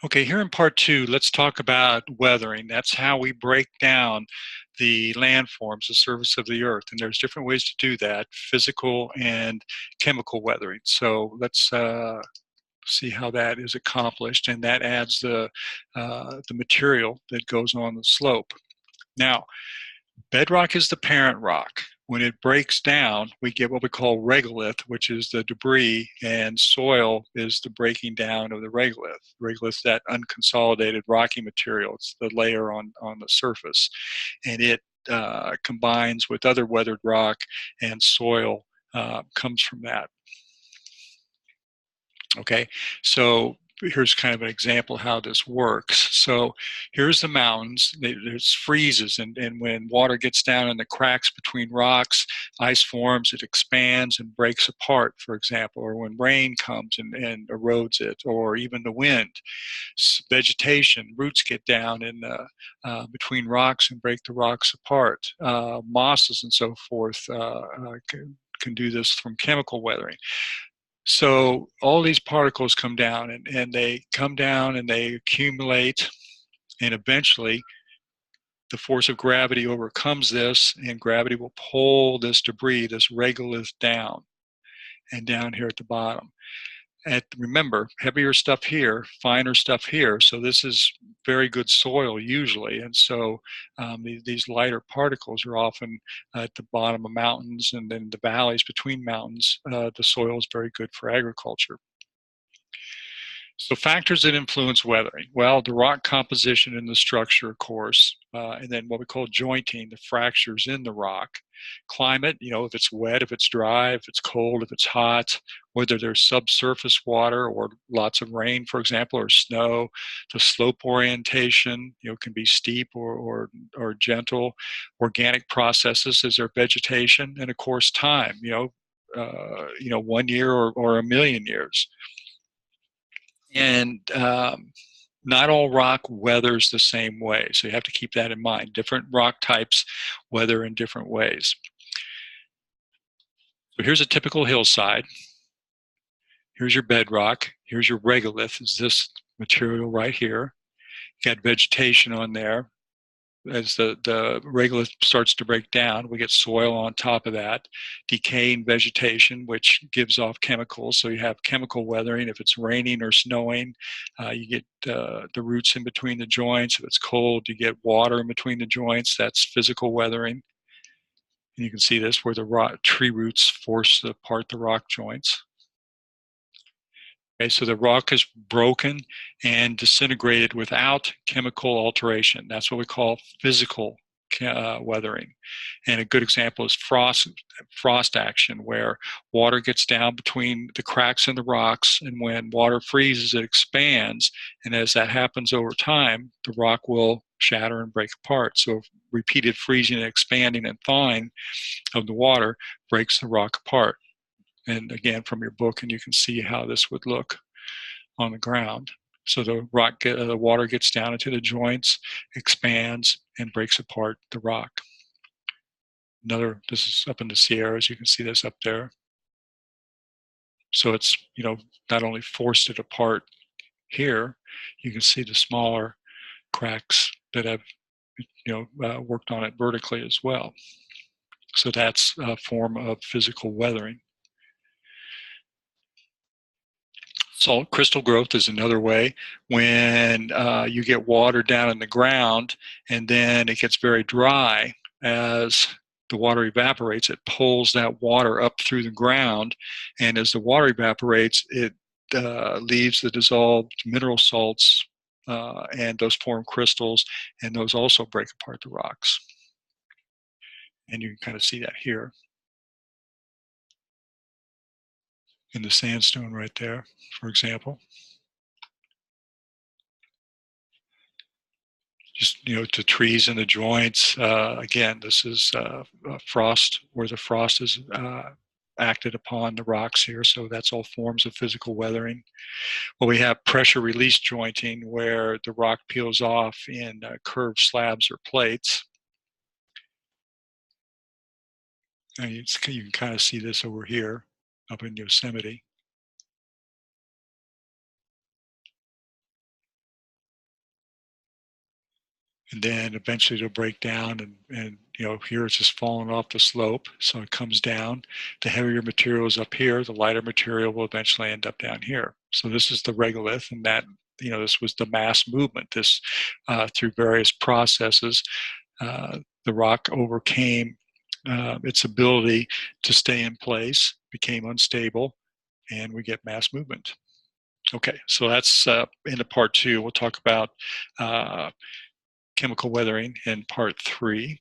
Okay, here in part two, let's talk about weathering. That's how we break down the landforms, the surface of the earth. And there's different ways to do that, physical and chemical weathering. So let's see how that is accomplished. And that adds the material that goes on the slope. Now, bedrock is the parent rock. When it breaks down, we get what we call regolith, which is the debris, and soil is the breaking down of the regolith. Regolith is that unconsolidated rocky material. It's the layer on the surface. And it combines with other weathered rock, and soil comes from that. Okay, so here's kind of an example of how this works. So here's the mountains. There's freezes, and when water gets down in the cracks between rocks, ice forms, it expands and breaks apart, for example, or when rain comes and erodes it, or even the wind. Vegetation, roots get down in between rocks and break the rocks apart. Mosses and so forth can do this from chemical weathering. So all these particles come down and they come down and they accumulate, and eventually the force of gravity overcomes this, and gravity will pull this debris, this regolith, down and down here at the bottom. And remember, heavier stuff here, finer stuff here. So this is very good soil usually. And so these lighter particles are often at the bottom of mountains and then the valleys between mountains. The soil is very good for agriculture. So factors that influence weathering. Well, the rock composition and the structure, of course, and then what we call jointing, the fractures in the rock. Climate, if it's wet, if it's dry, if it's cold, if it's hot, whether there's subsurface water or lots of rain, for example, or snow. The slope orientation, can be steep or gentle. Organic processes, is there vegetation? And of course, time, 1 year or a million years. And not all rock weathers the same way. So you have to keep that in mind. Different rock types weather in different ways. So here's a typical hillside. Here's your bedrock. Here's your regolith, is this material right here. You got vegetation on there. As the regolith starts to break down, we get soil on top of that, decaying vegetation, which gives off chemicals. So you have chemical weathering. If it's raining or snowing, you get the roots in between the joints. If it's cold, you get water in between the joints. That's physical weathering. And you can see this where the tree roots force apart the rock joints. Okay, so the rock is broken and disintegrated without chemical alteration. That's what we call physical weathering. And a good example is frost action, where water gets down between the cracks in the rocks, and when water freezes, it expands. And as that happens over time, the rock will shatter and break apart. So repeated freezing and expanding and thawing of the water breaks the rock apart. And again, from your book, and you can see how this would look on the ground. So the water gets down into the joints, expands, and breaks apart the rock. This is up in the Sierras. You can see this up there. So it's, not only forced it apart here, you can see the smaller cracks that have, worked on it vertically as well. So that's a form of physical weathering. Salt crystal growth is another way. When you get water down in the ground and then it gets very dry, as the water evaporates, it pulls that water up through the ground. And as the water evaporates, it leaves the dissolved mineral salts, and those form crystals, and those also break apart the rocks. And you can kind of see that here in the sandstone right there, for example. Just, to trees in the joints. Again, this is frost, where the frost is acted upon the rocks here. So that's all forms of physical weathering. Well, we have pressure release jointing, where the rock peels off in curved slabs or plates. And you can kind of see this over here up in Yosemite. and then eventually it'll break down, and here it's just falling off the slope, so it comes down. The heavier material is up here, the lighter material will eventually end up down here. So this is the regolith, and that this was the mass movement. This through various processes, the rock overcame its ability to stay in place, became unstable, and we get mass movement. Okay, so that's into part 2. We'll talk about chemical weathering in part 3.